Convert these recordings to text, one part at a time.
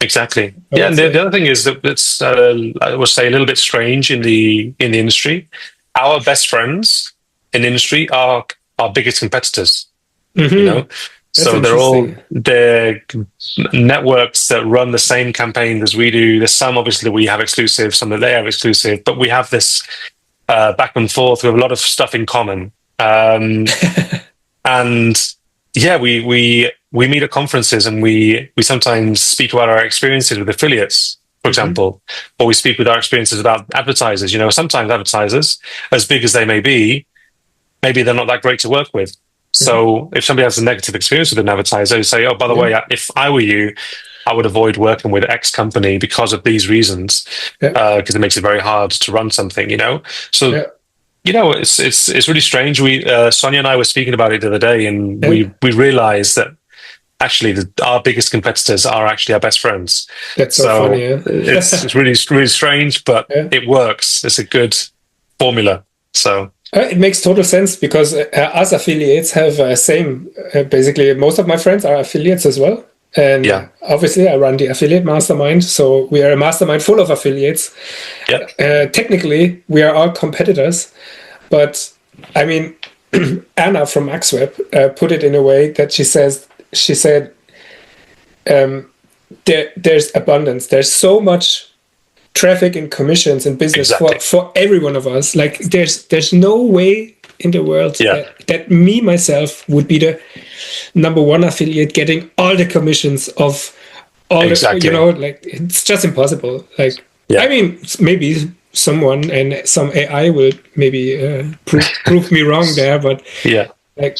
Exactly. I Yeah, would and say. the other thing is that it's I would say a little bit strange in the industry. Our best friends in the industry are our biggest competitors. You Hmm. know, That's so interesting. they're networks that run the same campaigns as we do. There's some obviously that we have exclusive, some that they have exclusive, but we have this back and forth. We have a lot of stuff in common. And yeah, we meet at conferences and we sometimes speak about our experiences with affiliates, for Hmm. example, or we speak with our experiences about advertisers. Sometimes advertisers, as big as they may be, maybe they're not that great to work with. Hmm. So if somebody has a negative experience with an advertiser, they say, "Oh, by the Yeah. way, if I were you, I would avoid working with X company because of these reasons, Yeah. because it makes it very hard to run something." So Yeah. it's really strange. We Sonia and I were speaking about it the other day, and Yeah. we realized that actually our biggest competitors are actually our best friends. That's so funny. So Yeah. it's really strange, but Yeah. it works. It's a good formula. So It makes total sense because us affiliates have same. Basically, most of my friends are affiliates as well, and yeah, obviously, I run the affiliate mastermind. So we are a mastermind full of affiliates. yeah, Technically, we are all competitors, but I mean, Anna from Maxweb put it in a way that she said, there's abundance. There's so much traffic and commissions and business for exactly. every one of us. Like there's no way in the world Yeah, that me myself would be the number one affiliate getting all the commissions of all the, exactly. like it's just impossible. Like I Yeah, mean maybe someone and some AI will maybe prove me wrong there, but yeah, like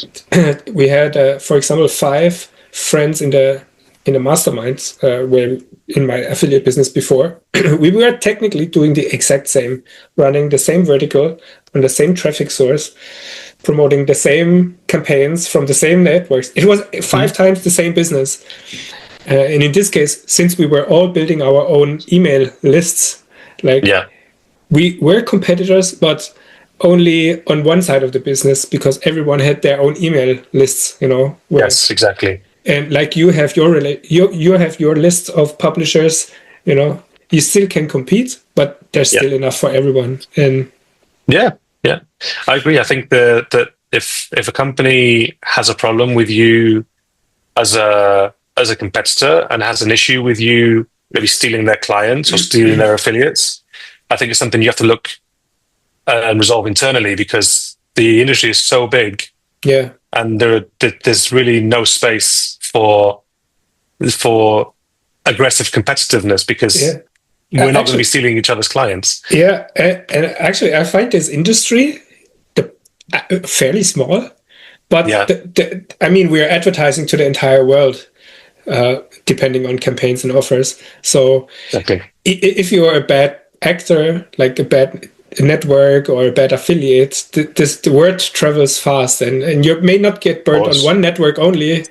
we had for example 5 friends in the masterminds where in my affiliate business before we were technically doing the exact same, running the same vertical on the same traffic source, promoting the same campaigns from the same networks. It was five Mhm. times the same business, and in this case, since we were all building our own email lists, like Yeah. we were competitors, but only on one side of the business because everyone had their own email lists, where Yes, exactly. and like you have you have your list of publishers, you still can compete, but there's Yeah. still enough for everyone. And Yeah, yeah, I agree. I think that if a company has a problem with you as a competitor and has an issue with you maybe stealing their clients or stealing their affiliates, I think it's something you have to look and resolve internally because the industry is so big yeah, and there's really no space for aggressive competitiveness because yeah, we're not going to be actually, stealing each other's clients. yeah, and actually I find this industry the, fairly small, but Yeah, I mean we are advertising to the entire world, depending on campaigns and offers. So exactly. if you're a bad actor, like a bad network or a bad affiliate, the word travels fast, and you may not get Of burned on course. one network only,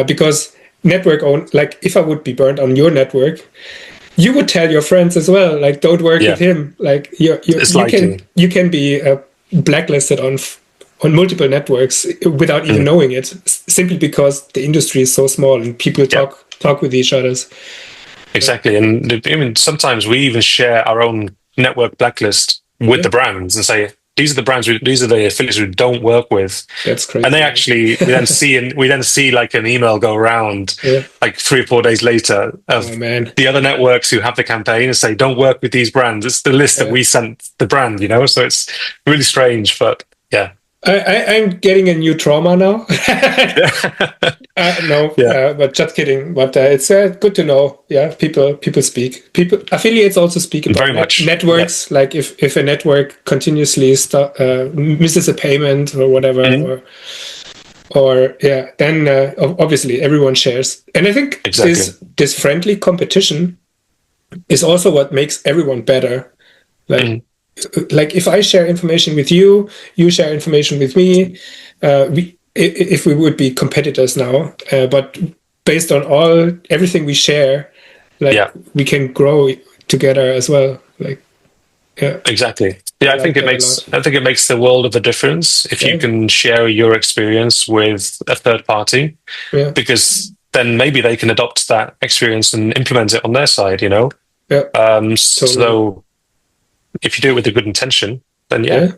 because network own like if I would be burned on your network, you would tell your friends as well, like don't work with Yeah, him. Like it's you can likely. be blacklisted on multiple networks without even Mm. knowing it, simply because the industry is so small and people Yeah, talk with each others. exactly. And I mean, sometimes we even share our own network blacklist with Yeah, the brands and say, these are the brands, these are the affiliates we don't work with. that's And they crazy. actually, we then see like an email go around Yeah. like 3 or 4 days later Oh of man. the other networks who have the campaign and say, don't work with these brands. It's the list that Yeah. we sent the brand. So it's really strange, but yeah. I'm getting a new trauma now. No, Yeah, but just kidding. But it's good to know. Yeah, people speak. People affiliates also speak about very much. Yeah. networks. Like if a network continuously misses a payment or whatever, Mhm. or yeah, then obviously everyone shares. And I think Exactly. this friendly competition is also what makes everyone better. Like Mhm. like if I share information with you, you share information with me. If we would be competitors now, but based on everything we share, like Yeah. we can grow together as well. Like yeah, Exactly. I Yeah, I think like it that a makes lot. I think it makes the world of a difference if you Yeah, can share your experience with a third party yeah, because then maybe they can adopt that experience and implement it on their side, you know? Yeah. So if you do it with a good intention, then yeah.